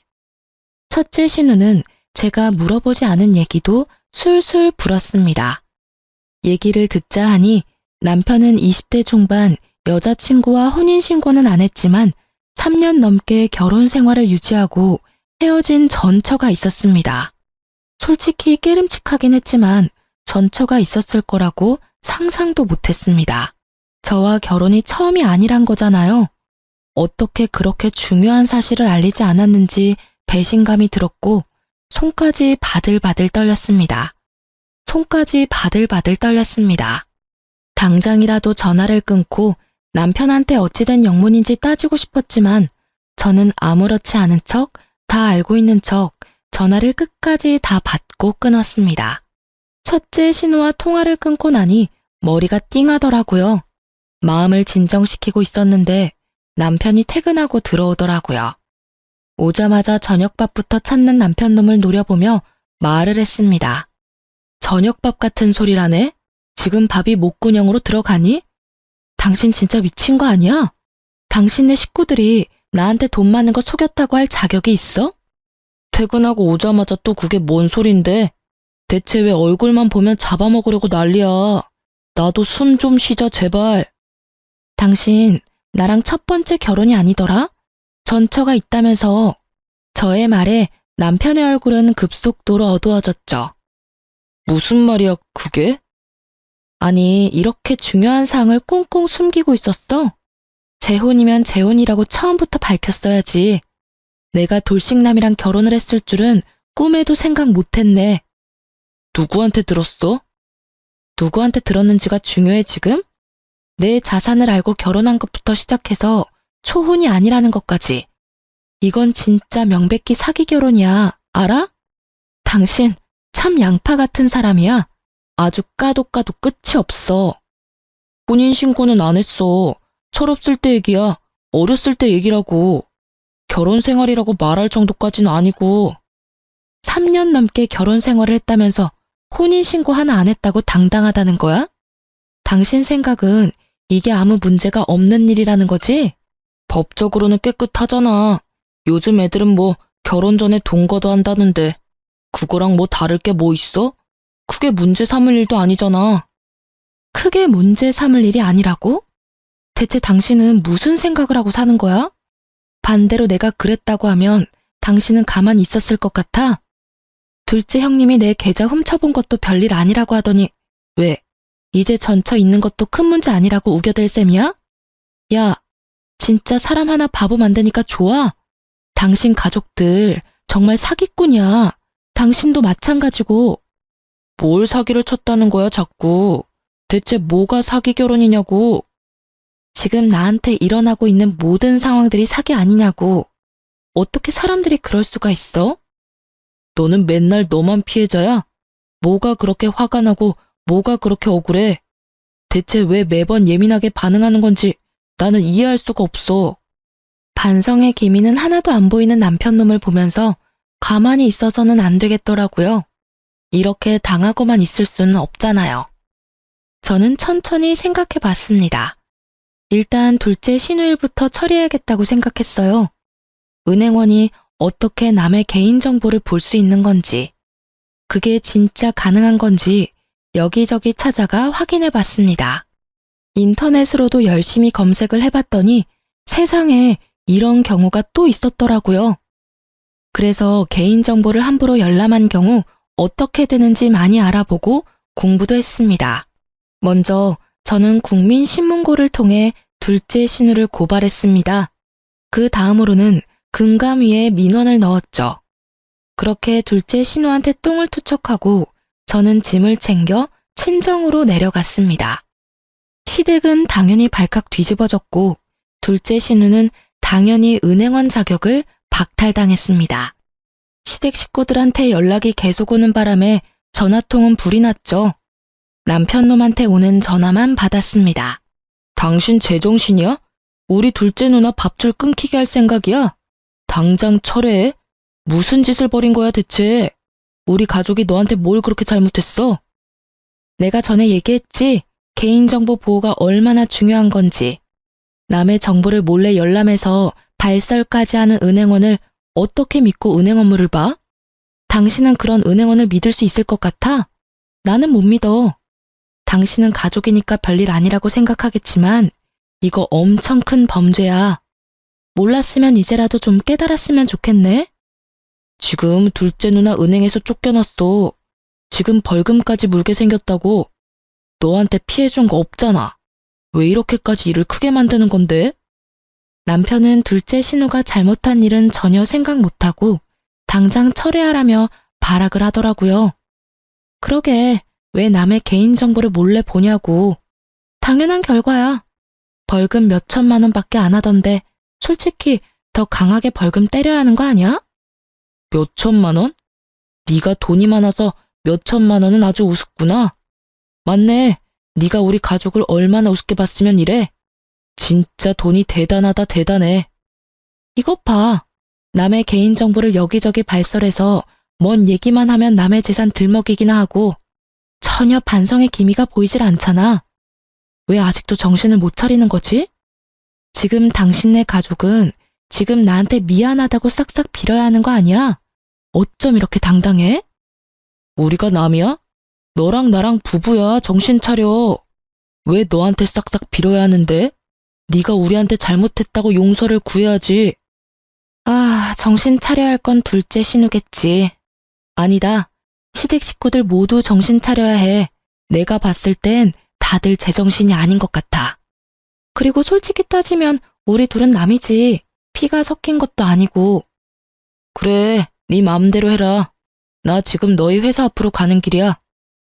첫째 신우는 제가 물어보지 않은 얘기도 술술 불었습니다. 얘기를 듣자 하니 남편은 20대 중반 여자친구와 혼인신고는 안 했지만 3년 넘게 결혼 생활을 유지하고 헤어진 전처가 있었습니다. 솔직히 깨름칙하긴 했지만 전처가 있었을 거라고 상상도 못했습니다. 저와 결혼이 처음이 아니란 거잖아요. 어떻게 그렇게 중요한 사실을 알리지 않았는지 배신감이 들었고 손까지 바들바들 떨렸습니다. 손까지 바들바들 떨렸습니다. 당장이라도 전화를 끊고 남편한테 어찌된 영문인지 따지고 싶었지만 저는 아무렇지 않은 척, 다 알고 있는 척 전화를 끝까지 다 받고 끊었습니다. 첫째 신우와 통화를 끊고 나니 머리가 띵하더라고요. 마음을 진정시키고 있었는데 남편이 퇴근하고 들어오더라고요. 오자마자 저녁밥부터 찾는 남편 놈을 노려보며 말을 했습니다. 저녁밥 같은 소리라네? 지금 밥이 목구녕으로 들어가니? 당신 진짜 미친 거 아니야? 당신네 식구들이 나한테 돈 많은 거 속였다고 할 자격이 있어? 퇴근하고 오자마자 또 그게 뭔 소린데? 대체 왜 얼굴만 보면 잡아먹으려고 난리야? 나도 숨 좀 쉬자 제발. 당신 나랑 첫 번째 결혼이 아니더라? 전처가 있다면서. 저의 말에 남편의 얼굴은 급속도로 어두워졌죠. 무슨 말이야 그게? 아니 이렇게 중요한 사항을 꽁꽁 숨기고 있었어? 재혼이면 재혼이라고 처음부터 밝혔어야지. 내가 돌싱남이랑 결혼을 했을 줄은 꿈에도 생각 못했네. 누구한테 들었어? 누구한테 들었는지가 중요해 지금? 내 자산을 알고 결혼한 것부터 시작해서 초혼이 아니라는 것까지. 이건 진짜 명백히 사기 결혼이야. 알아? 당신 참 양파 같은 사람이야. 아주 까도 끝이 없어. 혼인신고는 안 했어. 철없을 때 얘기야. 어렸을 때 얘기라고. 결혼 생활이라고 말할 정도까지는 아니고. 3년 넘게 결혼 생활을 했다면서 혼인신고 하나 안 했다고 당당하다는 거야? 당신 생각은 이게 아무 문제가 없는 일이라는 거지? 법적으로는 깨끗하잖아. 요즘 애들은 뭐 결혼 전에 동거도 한다는데 그거랑 뭐 다를 게 뭐 있어? 크게 문제 삼을 일도 아니잖아. 크게 문제 삼을 일이 아니라고? 대체 당신은 무슨 생각을 하고 사는 거야? 반대로 내가 그랬다고 하면 당신은 가만히 있었을 것 같아? 둘째 형님이 내 계좌 훔쳐본 것도 별일 아니라고 하더니 왜 이제 전처 있는 것도 큰 문제 아니라고 우겨댈 셈이야? 야, 진짜 사람 하나 바보 만드니까 좋아? 당신 가족들 정말 사기꾼이야. 당신도 마찬가지고. 뭘 사기를 쳤다는 거야, 자꾸. 대체 뭐가 사기 결혼이냐고. 지금 나한테 일어나고 있는 모든 상황들이 사기 아니냐고. 어떻게 사람들이 그럴 수가 있어? 너는 맨날 너만 피해자야? 뭐가 그렇게 화가 나고 뭐가 그렇게 억울해? 대체 왜 매번 예민하게 반응하는 건지 나는 이해할 수가 없어. 반성의 기미는 하나도 안 보이는 남편놈을 보면서 가만히 있어서는 안 되겠더라고요. 이렇게 당하고만 있을 수는 없잖아요. 저는 천천히 생각해 봤습니다. 일단 둘째 신우일부터 처리해야겠다고 생각했어요. 은행원이 어떻게 남의 개인정보를 볼 수 있는 건지, 그게 진짜 가능한 건지 여기저기 찾아가 확인해 봤습니다. 인터넷으로도 열심히 검색을 해봤더니 세상에 이런 경우가 또 있었더라고요. 그래서 개인정보를 함부로 열람한 경우 어떻게 되는지 많이 알아보고 공부도 했습니다. 먼저 저는 국민신문고를 통해 둘째 신우를 고발했습니다. 그 다음으로는 금감위에 민원을 넣었죠. 그렇게 둘째 신우한테 똥을 투척하고 저는 짐을 챙겨 친정으로 내려갔습니다. 시댁은 당연히 발칵 뒤집어졌고 둘째 신우는 당연히 은행원 자격을 박탈당했습니다. 시댁 식구들한테 연락이 계속 오는 바람에 전화통은 불이 났죠. 남편놈한테 오는 전화만 받았습니다. 당신 제정신이야? 우리 둘째 누나 밥줄 끊기게 할 생각이야? 당장 철회해? 무슨 짓을 벌인 거야 대체? 우리 가족이 너한테 뭘 그렇게 잘못했어? 내가 전에 얘기했지? 개인정보 보호가 얼마나 중요한 건지. 남의 정보를 몰래 열람해서 발설까지 하는 은행원을 어떻게 믿고 은행 업무를 봐? 당신은 그런 은행원을 믿을 수 있을 것 같아? 나는 못 믿어. 당신은 가족이니까 별일 아니라고 생각하겠지만 이거 엄청 큰 범죄야. 몰랐으면 이제라도 좀 깨달았으면 좋겠네. 지금 둘째 누나 은행에서 쫓겨났어. 지금 벌금까지 물게 생겼다고. 너한테 피해준 거 없잖아. 왜 이렇게까지 일을 크게 만드는 건데? 남편은 둘째 신우가 잘못한 일은 전혀 생각 못하고 당장 철회하라며 발악을 하더라고요. 그러게 왜 남의 개인정보를 몰래 보냐고. 당연한 결과야. 벌금 몇 천만 원밖에 안 하던데 솔직히 더 강하게 벌금 때려야 하는 거 아니야? 몇 천만 원? 네가 돈이 많아서 몇 천만 원은 아주 우습구나. 맞네. 네가 우리 가족을 얼마나 우습게 봤으면 이래. 진짜 돈이 대단하다 대단해. 이것 봐. 남의 개인정보를 여기저기 발설해서 뭔 얘기만 하면 남의 재산 들먹이기나 하고 전혀 반성의 기미가 보이질 않잖아. 왜 아직도 정신을 못 차리는 거지? 지금 당신네 가족은 지금 나한테 미안하다고 싹싹 빌어야 하는 거 아니야? 어쩜 이렇게 당당해? 우리가 남이야? 너랑 나랑 부부야. 정신 차려. 왜 너한테 싹싹 빌어야 하는데? 네가 우리한테 잘못했다고 용서를 구해야지. 아, 정신 차려야 할 건 둘째 신우겠지. 아니다. 시댁 식구들 모두 정신 차려야 해. 내가 봤을 땐 다들 제정신이 아닌 것 같아. 그리고 솔직히 따지면 우리 둘은 남이지. 피가 섞인 것도 아니고. 그래, 네 마음대로 해라. 나 지금 너희 회사 앞으로 가는 길이야.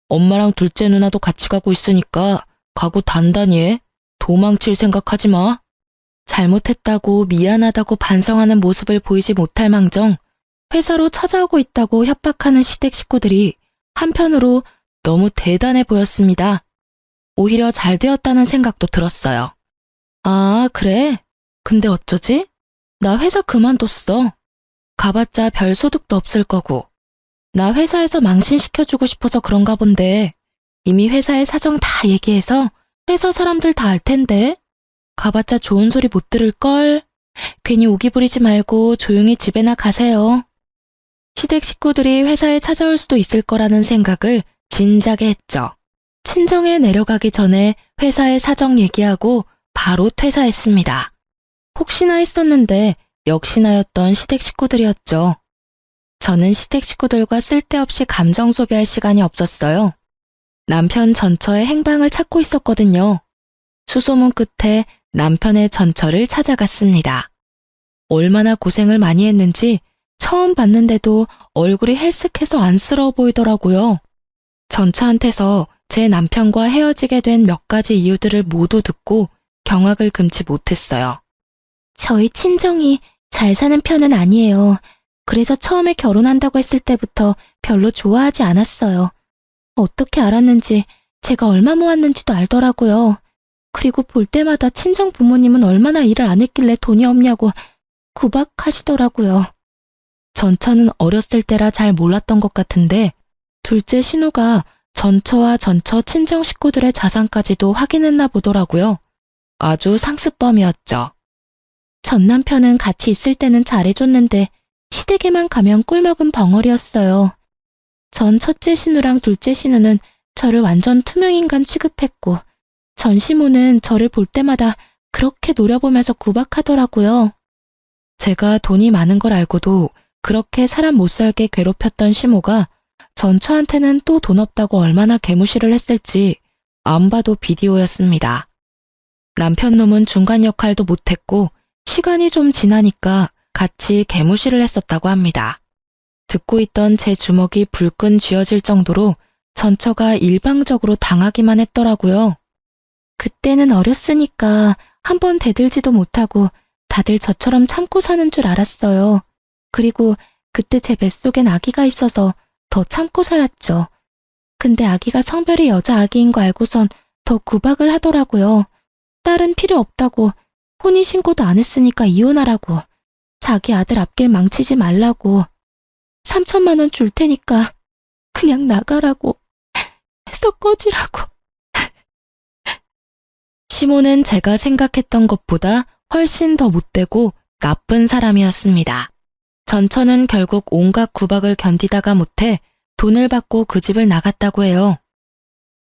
엄마랑 둘째 누나도 같이 가고 있으니까 각오 단단히 해. 도망칠 생각하지 마. 잘못했다고 미안하다고 반성하는 모습을 보이지 못할 망정 회사로 찾아오고 있다고 협박하는 시댁 식구들이 한편으로 너무 대단해 보였습니다. 오히려 잘 되었다는 생각도 들었어요. 아, 그래? 근데 어쩌지? 나 회사 그만뒀어. 가봤자 별 소득도 없을 거고. 나 회사에서 망신시켜주고 싶어서 그런가 본데 이미 회사의 사정 다 얘기해서 회사 사람들 다 알 텐데. 가봤자 좋은 소리 못 들을걸. 괜히 오기 부리지 말고 조용히 집에나 가세요. 시댁 식구들이 회사에 찾아올 수도 있을 거라는 생각을 진작에 했죠. 친정에 내려가기 전에 회사의 사정 얘기하고 바로 퇴사했습니다. 혹시나 했었는데 역시나였던 시댁 식구들이었죠. 저는 시댁 식구들과 쓸데없이 감정 소비할 시간이 없었어요. 남편 전처의 행방을 찾고 있었거든요. 수소문 끝에 남편의 전처를 찾아갔습니다. 얼마나 고생을 많이 했는지 처음 봤는데도 얼굴이 헬쓱해서 안쓰러워 보이더라고요. 전처한테서 제 남편과 헤어지게 된 몇 가지 이유들을 모두 듣고 경악을 금치 못했어요. 저희 친정이 잘 사는 편은 아니에요. 그래서 처음에 결혼한다고 했을 때부터 별로 좋아하지 않았어요. 어떻게 알았는지 제가 얼마 모았는지도 알더라고요. 그리고 볼 때마다 친정 부모님은 얼마나 일을 안 했길래 돈이 없냐고 구박하시더라고요. 전처는 어렸을 때라 잘 몰랐던 것 같은데 둘째 신우가 전처와 전처 친정 식구들의 자산까지도 확인했나 보더라고요. 아주 상습범이었죠. 전 남편은 같이 있을 때는 잘해줬는데 시댁에만 가면 꿀먹은 벙어리였어요. 전 첫째 신우랑 둘째 신우는 저를 완전 투명인간 취급했고 전 시모는 저를 볼 때마다 그렇게 노려보면서 구박하더라고요. 제가 돈이 많은 걸 알고도 그렇게 사람 못 살게 괴롭혔던 시모가 전처한테는 또 돈 없다고 얼마나 개무시를 했을지 안 봐도 비디오였습니다. 남편 놈은 중간 역할도 못했고 시간이 좀 지나니까 같이 개무시를 했었다고 합니다. 듣고 있던 제 주먹이 불끈 쥐어질 정도로 전처가 일방적으로 당하기만 했더라고요. 그때는 어렸으니까 한번 대들지도 못하고 다들 저처럼 참고 사는 줄 알았어요. 그리고 그때 제 뱃속엔 아기가 있어서 더 참고 살았죠. 근데 아기가 성별이 여자 아기인 거 알고선 더 구박을 하더라고요. 딸은 필요 없다고, 혼인신고도 안 했으니까 이혼하라고, 자기 아들 앞길 망치지 말라고, 3천만 원 줄 테니까 그냥 나가라고, 해서 꺼지라고. 시모는 제가 생각했던 것보다 훨씬 더 못되고 나쁜 사람이었습니다. 전처는 결국 온갖 구박을 견디다가 못해 돈을 받고 그 집을 나갔다고 해요.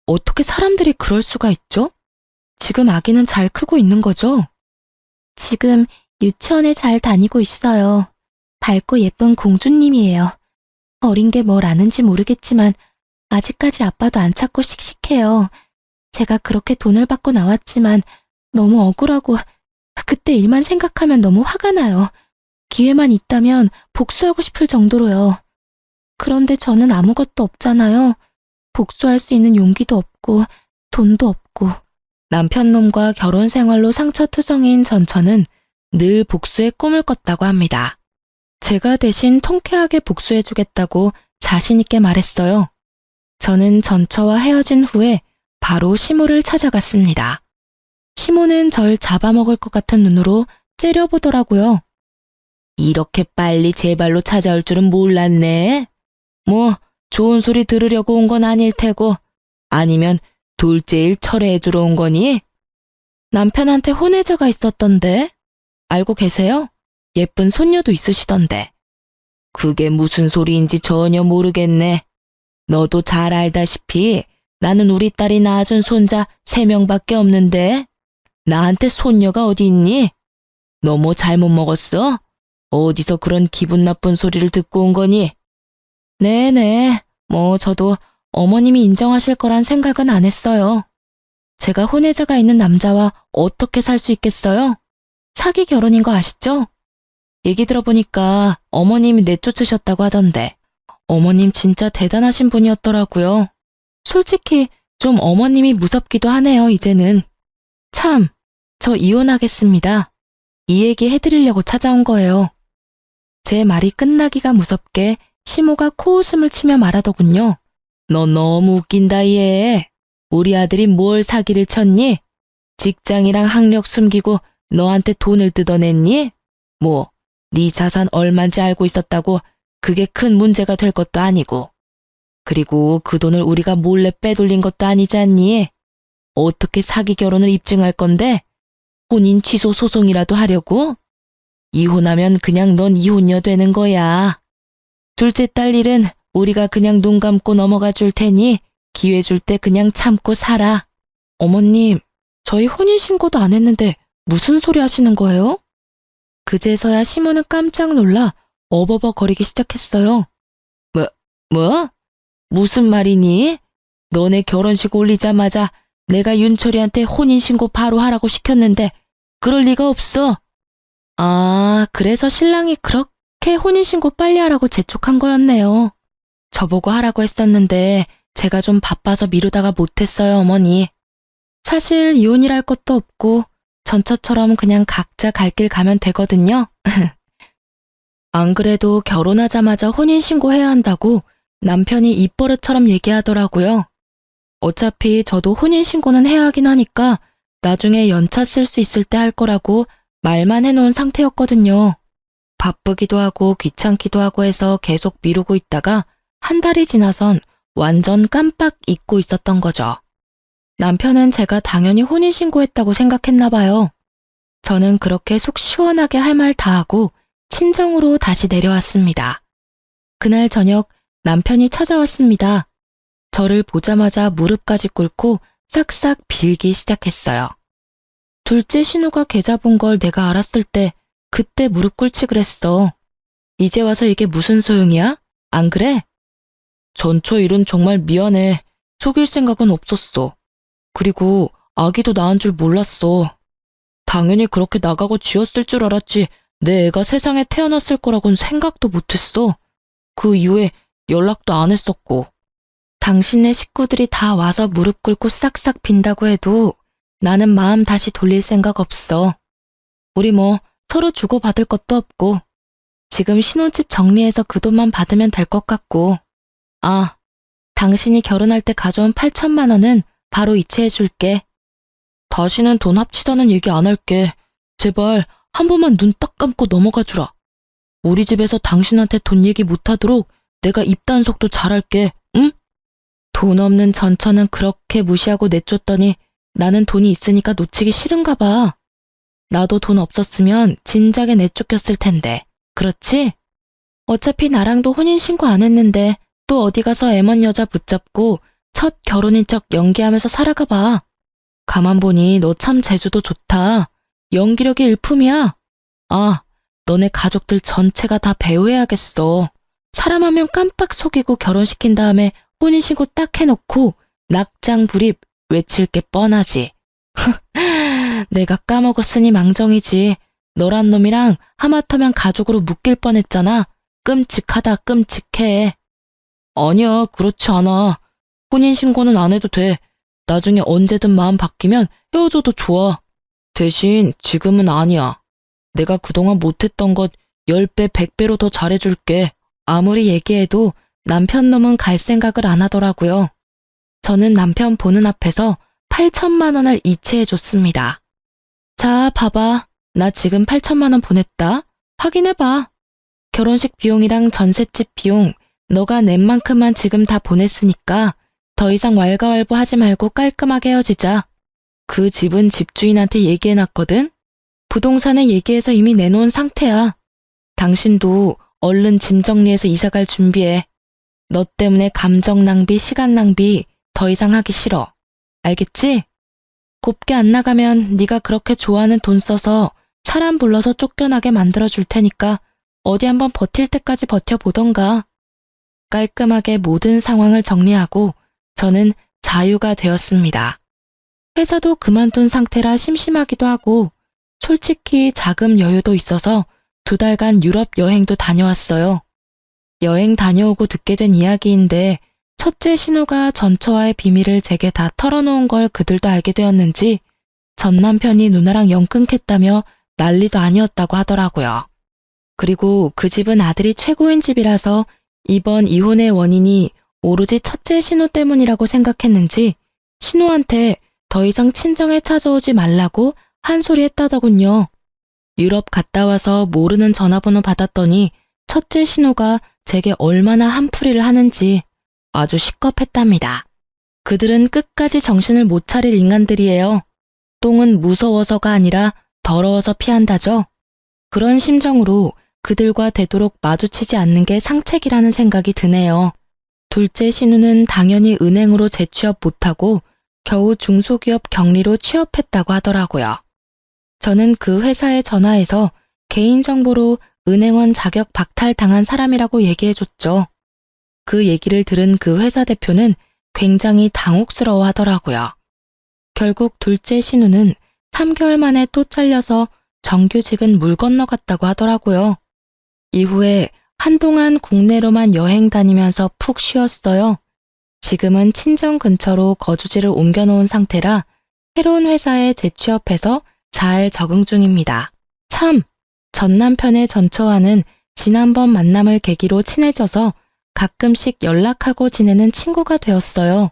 어떻게 사람들이 그럴 수가 있죠? 지금 아기는 잘 크고 있는 거죠? 지금 유치원에 잘 다니고 있어요. 밝고 예쁜 공주님이에요. 어린 게 뭘 아는지 모르겠지만 아직까지 아빠도 안 찾고 씩씩해요. 제가 그렇게 돈을 받고 나왔지만 너무 억울하고 그때 일만 생각하면 너무 화가 나요. 기회만 있다면 복수하고 싶을 정도로요. 그런데 저는 아무것도 없잖아요. 복수할 수 있는 용기도 없고 돈도 없고. 남편 놈과 결혼 생활로 상처투성이인 전처는 늘 복수의 꿈을 꿨다고 합니다. 제가 대신 통쾌하게 복수해주겠다고 자신있게 말했어요. 저는 전처와 헤어진 후에 바로 시모를 찾아갔습니다. 시모는 절 잡아먹을 것 같은 눈으로 째려보더라고요. 이렇게 빨리 제 발로 찾아올 줄은 몰랐네. 뭐 좋은 소리 들으려고 온 건 아닐 테고 아니면 둘째 일 철회해주러 온 거니? 남편한테 혼외자가 있었던데. 알고 계세요? 예쁜 손녀도 있으시던데. 그게 무슨 소리인지 전혀 모르겠네. 너도 잘 알다시피 나는 우리 딸이 낳아준 손자 3명밖에 없는데 나한테 손녀가 어디 있니? 너 뭐 잘못 먹었어? 어디서 그런 기분 나쁜 소리를 듣고 온 거니? 네네, 뭐 저도 어머님이 인정하실 거란 생각은 안 했어요. 제가 혼외자가 있는 남자와 어떻게 살 수 있겠어요? 사기 결혼인 거 아시죠? 얘기 들어보니까 어머님이 내쫓으셨다고 하던데 어머님 진짜 대단하신 분이었더라고요. 솔직히 좀 어머님이 무섭기도 하네요, 이제는. 참, 저 이혼하겠습니다. 이 얘기 해드리려고 찾아온 거예요. 제 말이 끝나기가 무섭게 시모가 코웃음을 치며 말하더군요. 너 너무 웃긴다, 얘. 우리 아들이 뭘 사기를 쳤니? 직장이랑 학력 숨기고 너한테 돈을 뜯어냈니? 뭐, 네 자산 얼만지 알고 있었다고 그게 큰 문제가 될 것도 아니고. 그리고 그 돈을 우리가 몰래 빼돌린 것도 아니지 않니? 어떻게 사기 결혼을 입증할 건데? 혼인 취소 소송이라도 하려고? 이혼하면 그냥 넌 이혼녀 되는 거야. 둘째 딸 일은 우리가 그냥 눈 감고 넘어가 줄 테니 기회 줄 때 그냥 참고 살아. 어머님, 저희 혼인신고도 안 했는데 무슨 소리 하시는 거예요? 그제서야 시모는 깜짝 놀라 어버버 거리기 시작했어요. 뭐? 무슨 말이니? 너네 결혼식 올리자마자 내가 윤철이한테 혼인신고 바로 하라고 시켰는데 그럴 리가 없어. 아, 그래서 신랑이 그렇게 혼인신고 빨리 하라고 재촉한 거였네요. 저보고 하라고 했었는데 제가 좀 바빠서 미루다가 못했어요, 어머니. 사실 이혼이랄 것도 없고 전처처럼 그냥 각자 갈 길 가면 되거든요. 안 그래도 결혼하자마자 혼인신고해야 한다고 남편이 입버릇처럼 얘기하더라고요. 어차피 저도 혼인신고는 해야 하긴 하니까 나중에 연차 쓸 수 있을 때 할 거라고 말만 해놓은 상태였거든요. 바쁘기도 하고 귀찮기도 하고 해서 계속 미루고 있다가 한 달이 지나선 완전 깜빡 잊고 있었던 거죠. 남편은 제가 당연히 혼인신고했다고 생각했나 봐요. 저는 그렇게 속 시원하게 할 말 다 하고 친정으로 다시 내려왔습니다. 그날 저녁 남편이 찾아왔습니다. 저를 보자마자 무릎까지 꿇고 싹싹 빌기 시작했어요. 둘째 신우가 계좌 본 걸 내가 알았을 때 그때 무릎 꿇지 그랬어. 이제 와서 이게 무슨 소용이야? 안 그래? 전처 일은 정말 미안해. 속일 생각은 없었어. 그리고 아기도 낳은 줄 몰랐어. 당연히 그렇게 나가고 쥐었을 줄 알았지 내 애가 세상에 태어났을 거라고는 생각도 못했어. 그 이후에 연락도 안 했었고. 당신네 식구들이 다 와서 무릎 꿇고 싹싹 빈다고 해도 나는 마음 다시 돌릴 생각 없어. 우리 뭐 서로 주고받을 것도 없고 지금 신혼집 정리해서 그 돈만 받으면 될 것 같고. 아, 당신이 결혼할 때 가져온 8천만 원은 바로 이체해 줄게. 다시는 돈 합치자는 얘기 안 할게. 제발 한 번만 눈 딱 감고 넘어가 주라. 우리 집에서 당신한테 돈 얘기 못하도록 내가 입단속도 잘할게. 응? 돈 없는 전처는 그렇게 무시하고 내쫓더니 나는 돈이 있으니까 놓치기 싫은가 봐. 나도 돈 없었으면 진작에 내쫓겼을 텐데. 그렇지? 어차피 나랑도 혼인신고 안 했는데 또 어디 가서 애먼 여자 붙잡고 첫 결혼인 척 연기하면서 살아가 봐. 가만 보니 너 참 재주도 좋다. 연기력이 일품이야. 아, 너네 가족들 전체가 다 배우해야겠어. 사람 한 명 깜빡 속이고 결혼시킨 다음에 혼인신고 딱 해놓고 낙장 불입 외칠 게 뻔하지. 내가 까먹었으니 망정이지. 너란 놈이랑 하마터면 가족으로 묶일 뻔했잖아. 끔찍하다 끔찍해. 아니야, 그렇지 않아. 혼인신고는 안 해도 돼. 나중에 언제든 마음 바뀌면 헤어져도 좋아. 대신 지금은 아니야. 내가 그동안 못했던 것 10배, 100배로 더 잘해줄게. 아무리 얘기해도 남편 놈은 갈 생각을 안 하더라고요. 저는 남편 보는 앞에서 8천만 원을 이체해줬습니다. 자, 봐봐. 나 지금 8천만 원 보냈다. 확인해봐. 결혼식 비용이랑 전셋집 비용 너가 낸 만큼만 지금 다 보냈으니까 더 이상 왈가왈부 하지 말고 깔끔하게 헤어지자. 그 집은 집주인한테 얘기해놨거든? 부동산에 얘기해서 이미 내놓은 상태야. 당신도 얼른 짐 정리해서 이사갈 준비해. 너 때문에 감정 낭비, 시간 낭비 더 이상 하기 싫어. 알겠지? 곱게 안 나가면 네가 그렇게 좋아하는 돈 써서 사람 불러서 쫓겨나게 만들어줄 테니까 어디 한번 버틸 때까지 버텨보던가. 깔끔하게 모든 상황을 정리하고 저는 자유가 되었습니다. 회사도 그만둔 상태라 심심하기도 하고 솔직히 자금 여유도 있어서 2달간 유럽 여행도 다녀왔어요. 여행 다녀오고 듣게 된 이야기인데 첫째 신우가 전처와의 비밀을 제게 다 털어놓은 걸 그들도 알게 되었는지 전 남편이 누나랑 영 끊겠다며 난리도 아니었다고 하더라고요. 그리고 그 집은 아들이 최고인 집이라서 이번 이혼의 원인이 오로지 첫째 신우 때문이라고 생각했는지 신우한테 더 이상 친정에 찾아오지 말라고 한 소리 했다더군요. 유럽 갔다 와서 모르는 전화번호 받았더니 첫째 신우가 제게 얼마나 한풀이를 하는지 아주 시겁했답니다. 그들은 끝까지 정신을 못 차릴 인간들이에요. 똥은 무서워서가 아니라 더러워서 피한다죠. 그런 심정으로 그들과 되도록 마주치지 않는 게 상책이라는 생각이 드네요. 둘째 신우는 당연히 은행으로 재취업 못하고 겨우 중소기업 경리로 취업했다고 하더라고요. 저는 그 회사에 전화해서 개인정보로 은행원 자격 박탈당한 사람이라고 얘기해줬죠. 그 얘기를 들은 그 회사 대표는 굉장히 당혹스러워 하더라고요. 결국 둘째 신우는 3개월 만에 또 잘려서 정규직은 물 건너갔다고 하더라고요. 이후에 한동안 국내로만 여행 다니면서 푹 쉬었어요. 지금은 친정 근처로 거주지를 옮겨놓은 상태라 새로운 회사에 재취업해서 잘 적응 중입니다. 참, 전 남편의 전처와는 지난번 만남을 계기로 친해져서 가끔씩 연락하고 지내는 친구가 되었어요.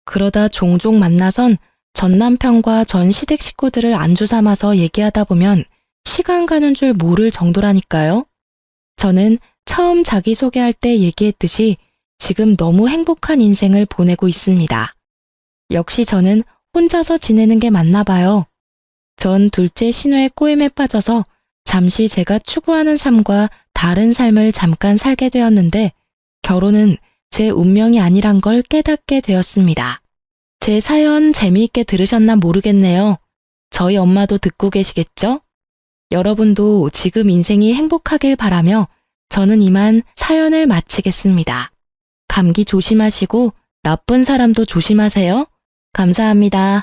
그러다 종종 만나선 전 남편과 전 시댁 식구들을 안주 삼아서 얘기하다 보면 시간 가는 줄 모를 정도라니까요. 저는 처음 자기소개할 때 얘기했듯이 지금 너무 행복한 인생을 보내고 있습니다. 역시 저는 혼자서 지내는 게 맞나 봐요. 전 둘째 신우의 꼬임에 빠져서 잠시 제가 추구하는 삶과 다른 삶을 잠깐 살게 되었는데 결혼은 제 운명이 아니란 걸 깨닫게 되었습니다. 제 사연 재미있게 들으셨나 모르겠네요. 저희 엄마도 듣고 계시겠죠? 여러분도 지금 인생이 행복하길 바라며 저는 이만 사연을 마치겠습니다. 감기 조심하시고 나쁜 사람도 조심하세요. 감사합니다.